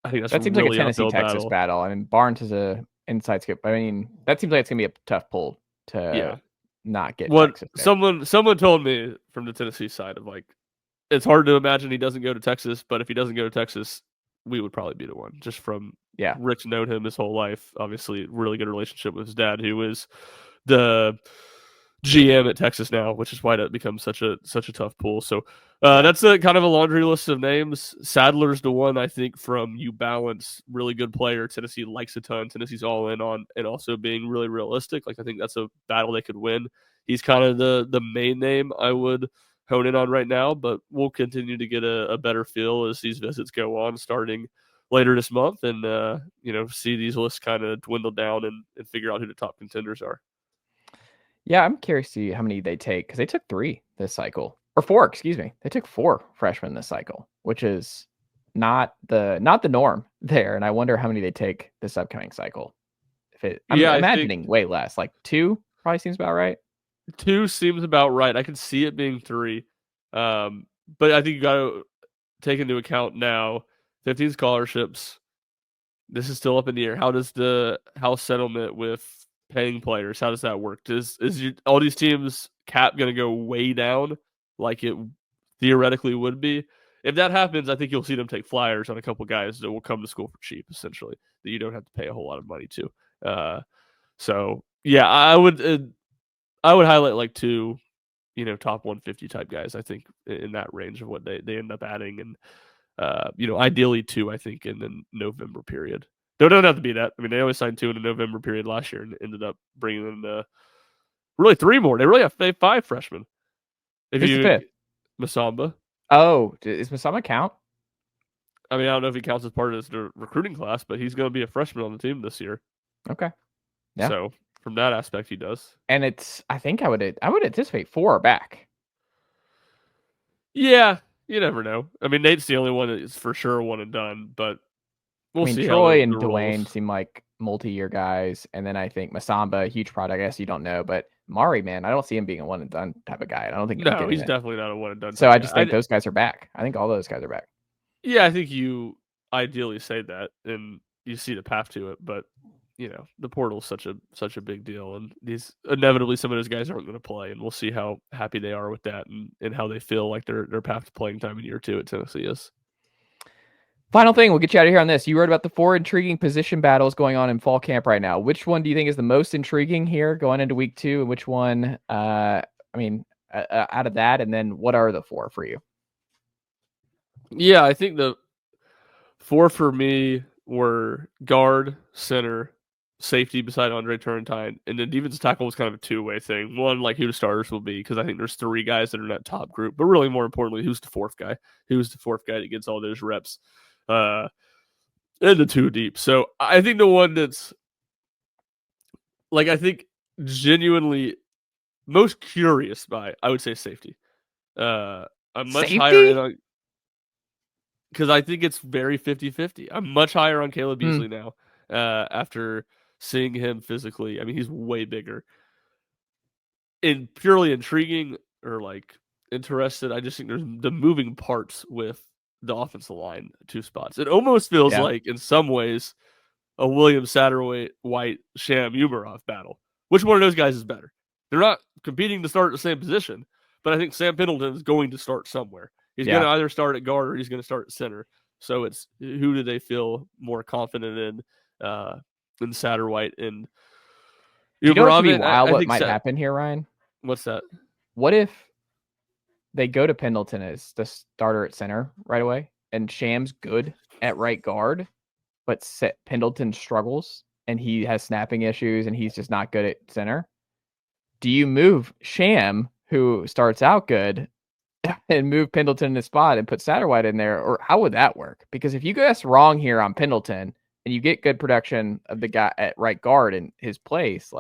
I think that seems really like a Tennessee-Texas battle. I mean, Barnes is a inside skip. I mean, that seems like it's gonna be a tough pull to not get Texas there. Someone told me from the Tennessee side of like, it's hard to imagine he doesn't go to Texas, but if he doesn't go to Texas, we would probably be the one. Just from Rick's known him his whole life. Obviously, really good relationship with his dad, who is the GM at Texas now, which is why that becomes such a tough pull. So that's a kind of a laundry list of names. Sadler's the one I think from UBalance, really good player. Tennessee likes a ton. Tennessee's all in on, and also being really realistic. Like I think that's a battle they could win. He's kind of the main name I would hone in on right now, but we'll continue to get a better feel as these visits go on, starting later this month, and see these lists kind of dwindle down and figure out who the top contenders are. Yeah, I'm curious to see how many they take, because they took 3 this cycle, or 4. Excuse me, they took 4 freshmen this cycle, which is not the norm there. And I wonder how many they take this upcoming cycle. I'm imagining way less, like 2 probably seems about right. 2 seems about right. I can see it being 3, but I think you got to take into account now 15 scholarships. This is still up in the air. How does the house settlement with paying players, how does that work? Is all these teams cap going to go way down like it theoretically would be? if that happens, I think you'll see them take flyers on a couple guys that will come to school for cheap, essentially, that you don't have to pay a whole lot of money to. So yeah, I would highlight like 2, top 150 type guys. I think in that range of what they end up adding, and ideally 2, I think, in the November period. They don't have to be that. I mean, they always signed 2 in the November period last year and ended up bringing in really 3 more. They really have 5 freshmen. If Who's the fifth? Masamba. Oh, is Masama count? I mean, I don't know if he counts as part of the recruiting class, but he's going to be a freshman on the team this year. Okay. Yeah. So from that aspect, he does. And I think I would anticipate 4 are back. Yeah, you never know. I mean, Nate's the only one that is for sure one and done, but we'll see. Troy and Dwayne seem like multi-year guys, and then I think Masamba, huge product. I guess you don't know, but Mari, man, I don't see him being a one and done type of guy. I don't think he's definitely not a one and done. So I just think those guys are back. I think all those guys are back. Yeah, I think you ideally say that, and you see the path to it, but the portal's such a big deal, and inevitably some of those guys aren't going to play, and we'll see how happy they are with that, and how they feel like their path to playing time in year 2 at Tennessee is. Final thing, we'll get you out of here on this. You wrote about the 4 intriguing position battles going on in fall camp right now. Which one do you think is the most intriguing here going into week 2, and which one, out of that, and then what are the 4 for you? Yeah, I think the 4 for me were guard, center, safety beside Andre Turrentine, and then defensive tackle was kind of a 2-way thing. One, like who the starters will be, because I think there's 3 guys that are in that top group, but really more importantly, who's the 4th guy? Who's the 4th guy that gets all those reps? And the 2 deep. So I think the one that's I think genuinely most curious by, I would say safety. I'm much higher in on, because I think it's very 50-50. I'm much higher on Caleb Beasley now after seeing him physically. I mean, he's way bigger. In purely intriguing or interested, I just think there's the moving parts with the offensive line 2 spots. It almost feels like, in some ways, a William Satterwhite Sham Umarov battle. Which one of those guys is better? They're not competing to start at the same position, but I think Sam Pendleton is going to start somewhere. He's going to either start at guard or he's going to start at center. So it's who do they feel more confident in Satterwhite and you know what would be wild? What might happen here, Ryan? What's that? What if they go to Pendleton as the starter at center right away, and Sham's good at right guard, but Pendleton struggles and he has snapping issues and he's just not good at center? Do you move Sham, who starts out good, and move Pendleton in his spot and put Satterwhite in there? Or how would that work? Because if you guess wrong here on Pendleton and you get good production of the guy at right guard in his place,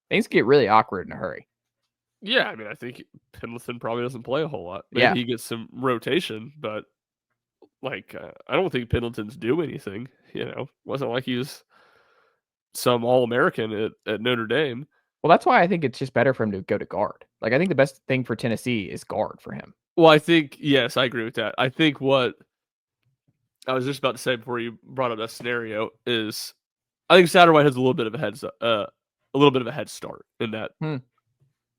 things get really awkward in a hurry. Yeah, I mean, I think Pendleton probably doesn't play a whole lot. Maybe he gets some rotation, but I don't think Pendleton's do anything. Wasn't like he was some All-American at Notre Dame. Well, that's why I think it's just better for him to go to guard. I think the best thing for Tennessee is guard for him. Well, I think, yes, I agree with that. I think what I was just about to say before you brought up that scenario is I think Satterwhite has a little bit of a head start in that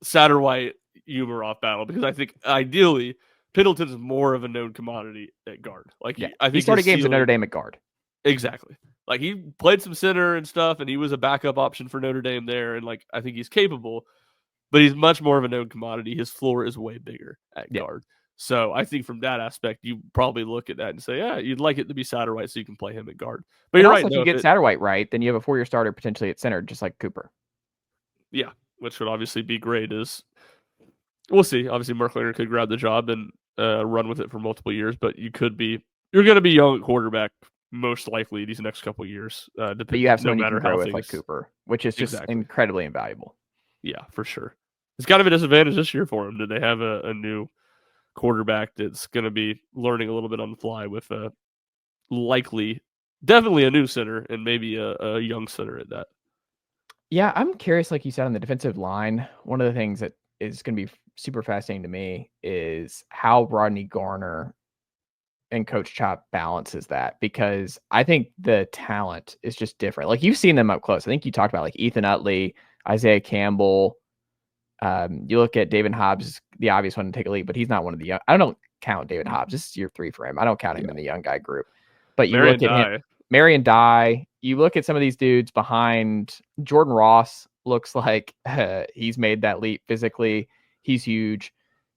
Satterwhite Umarov battle, because I think ideally Pendleton's more of a known commodity at guard. I think he started games at Notre Dame at guard. Exactly. He played some center and stuff, and he was a backup option for Notre Dame there, and I think he's capable, but he's much more of a known commodity. His floor is way bigger at guard. So I think from that aspect, you probably look at that and say, yeah, you'd like it to be Satterwhite so you can play him at guard. But you're right. If you get Satterwhite right, then you have a 4-year starter potentially at center, just like Cooper. Yeah, which would obviously be great. We'll see. Obviously, Merklaner could grab the job and run with it for multiple years, but you're going to be young at quarterback most likely these next couple of years. But you have someone you can grow with like Cooper, which is just incredibly invaluable. Yeah, for sure. It's kind of a disadvantage this year for them that they have a new quarterback that's going to be learning a little bit on the fly with definitely a new center and maybe a young center at that. Yeah, I'm curious, like you said, on the defensive line. One of the things that is going to be super fascinating to me is how Rodney Garner and Coach Chop balances that, because I think the talent is just different. You've seen them up close. I think you talked about Ethan Utley, Isaiah Campbell, You look at David Hobbs, the obvious one to take a lead, but he's not one of the young. I don't count David Hobbs. This is year 3 for him. I don't count him in the young guy group. But you look at him, Marion Dye. You look at some of these dudes behind. Jordan Ross looks like he's made that leap physically. He's huge.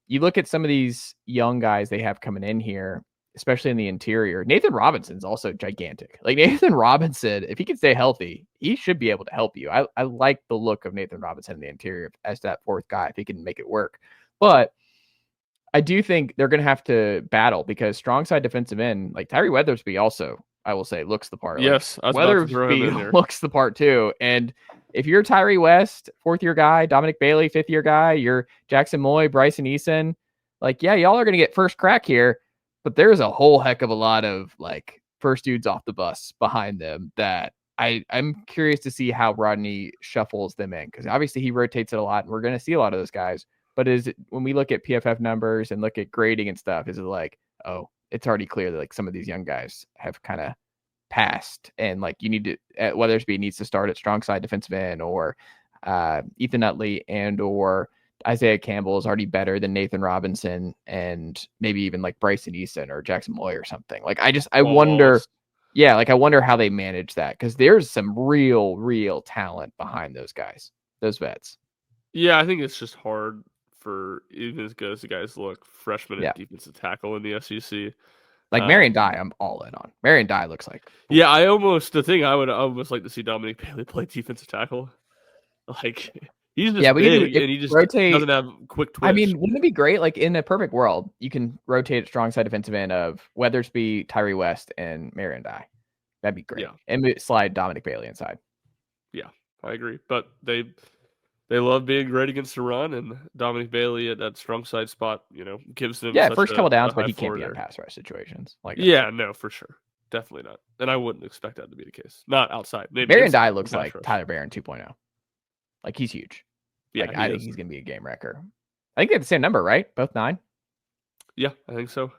You look at some of these young guys they have coming in here, especially in the interior. Nathan Robinson's also gigantic. Like Nathan Robinson, if he can stay healthy, he should be able to help you. I like the look of Nathan Robinson in the interior as that fourth guy, if he can make it work. But I do think they're going to have to battle because strong side defensive end, like Tyree Weathersby also, I will say, looks the part. Yes, like, Weathersby looks the part too. And if you're Tyree West, 4th-year guy, Dominic Bailey, 5th-year guy, you're Jackson Moy, Bryson Eason, like, yeah, y'all are going to get first crack here, but there's a whole heck of a lot of like first dudes off the bus behind them that I'm curious to see how Rodney shuffles them in, because obviously he rotates it a lot and we're going to see a lot of those guys. But is it, when we look at PFF numbers and look at grading and stuff, is it like, oh, it's already clear that like some of these young guys have kind of passed and like you need to, Weathersby needs to start at strong side defensive end, or Ethan Utley and or Isaiah Campbell is already better than Nathan Robinson and maybe even like Bryson Eason or Jackson Moy or something. Like I wonder, yeah, like I wonder how they manage that, because there's some real talent behind those guys, those vets. Yeah, I think it's just hard for even as good as the guys look, freshmen at defensive tackle in the SEC. Like Marion Dye, I'm all in on. Marion Dye looks like. Yeah, I would almost like to see Dominic Bailey play defensive tackle. Like he's just big and he just doesn't have quick twitch. I mean, wouldn't it be great? Like in a perfect world, you can rotate strong side defensive end of Weathersby, Tyree West, and Marion Dye. That'd be great. Yeah. And slide Dominic Bailey inside. Yeah, I agree. But they love being great against the run, and Dominic Bailey at that strong side spot, gives them first couple downs, but he can't be in pass rush situations. Like no, for sure. Definitely not. And I wouldn't expect that to be the case. Not outside. Maybe Marion Dye looks like Tyler Barron 2.0. Like he's huge. Yeah, like, I think he's gonna be a game wrecker. I think they have the same number, right? Both 9. Yeah, I think so.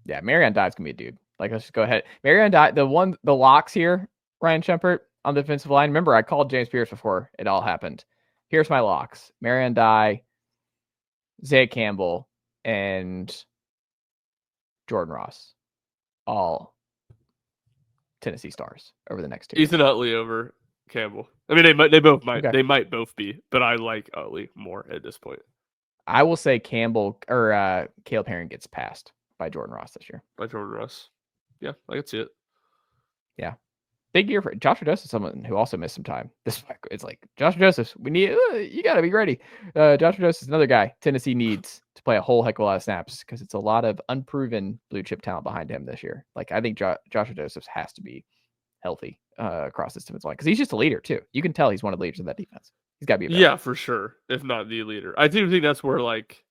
Yeah, Marion Dye's gonna be a dude. Like, let's just go ahead. Marion Dye, the locks here, Ryan Schumpert on the defensive line. Remember, I called James Pierce before it all happened. Here's my locks: Marion Dye, Zay Campbell, and Jordan Ross. All Tennessee stars over the next 2 years. Ethan Utley over Campbell. I mean, they both might. Okay. They might both be, but I like Utley more at this point. I will say Campbell or Caleb Herring gets passed by Jordan Ross this year. By Jordan Ross. Yeah, I can see it. Yeah. Big year for Joshua Joseph, someone who also missed some time. It's like Joshua Joseph, we need you got to be ready. Joshua Joseph is another guy Tennessee needs to play a whole heck of a lot of snaps, because it's a lot of unproven blue chip talent behind him this year. Like I think Joshua Joseph has to be healthy across this defensive line, because he's just a leader too. You can tell he's one of the leaders of that defense. He's got to be for sure, if not the leader. I do think that's where like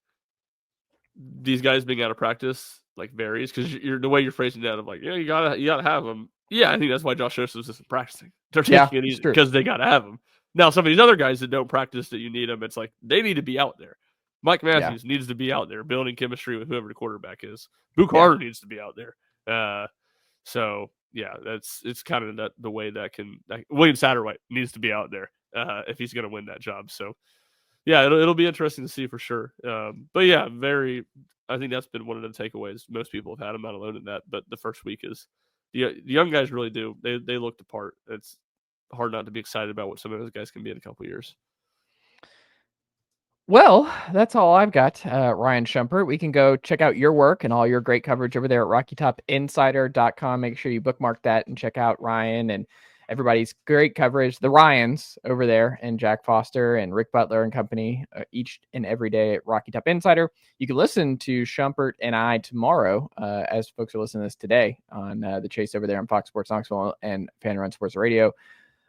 these guys being out of practice like varies, because the way you're phrasing that of like you gotta have them. Yeah, I think that's why Josh Joseph isn't practicing. They're taking it easy because they got to have him. Now, some of these other guys that don't practice that you need them, it's like they need to be out there. Mike Matthews needs to be out there building chemistry with whoever the quarterback is. Boo Carter needs to be out there. So, yeah, it's kind of the way that can – William Satterwhite needs to be out there if he's going to win that job. So, yeah, it'll be interesting to see for sure. But, yeah, I think that's been one of the takeaways. Most people have had. I'm not alone in that. But the first week is – the young guys really do. They look the part. It's hard not to be excited about what some of those guys can be in a couple of years. Well, that's all I've got, Ryan Schumpert. We can go check out your work and all your great coverage over there at RockyTopInsider.com. Make sure you bookmark that and check out Ryan and everybody's great coverage. The Ryans over there, and Jack Foster and Rick Butler and company, each and every day at Rocky Top Insider. You can listen to Schumpert and I tomorrow, as folks are listening to this today on the Chase over there on Fox Sports Knoxville and Fan Run Sports Radio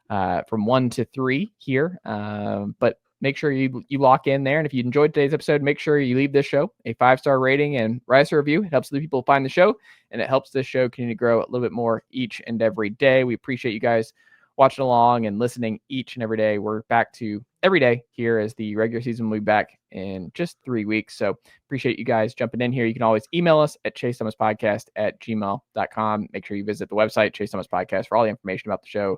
from 1 to 3 here. But make sure you lock in there. And if you enjoyed today's episode, make sure you leave this show a 5-star rating and write us a review. It helps the people find the show, and it helps this show continue to grow a little bit more each and every day. We appreciate you guys watching along and listening each and every day. We're back to every day here, as the regular season will be back in just 3 weeks. So appreciate you guys jumping in here. You can always email us at chasethomaspodcast@gmail.com. Make sure you visit the website, Chase Thomas Podcast, for all the information about the show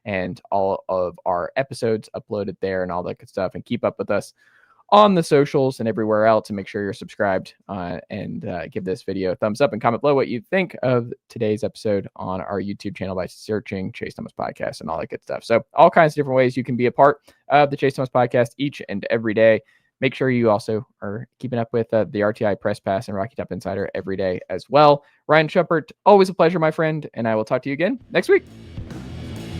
and all of our episodes uploaded there and all that good stuff, and keep up with us on the socials and everywhere else. And make sure you're subscribed and give this video a thumbs up and comment below what you think of today's episode on our YouTube channel by searching Chase Thomas Podcast and all that good stuff. So all kinds of different ways you can be a part of the Chase Thomas Podcast each and every day. Make sure you also are keeping up with the RTI Press Pass and Rocky Top Insider every day as well. Ryan Schumpert, always a pleasure, my friend, and I will talk to you again next week.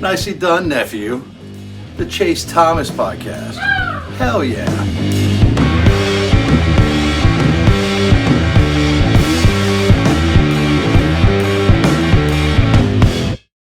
Nicely done, nephew. The Chase Thomas Podcast. Hell yeah.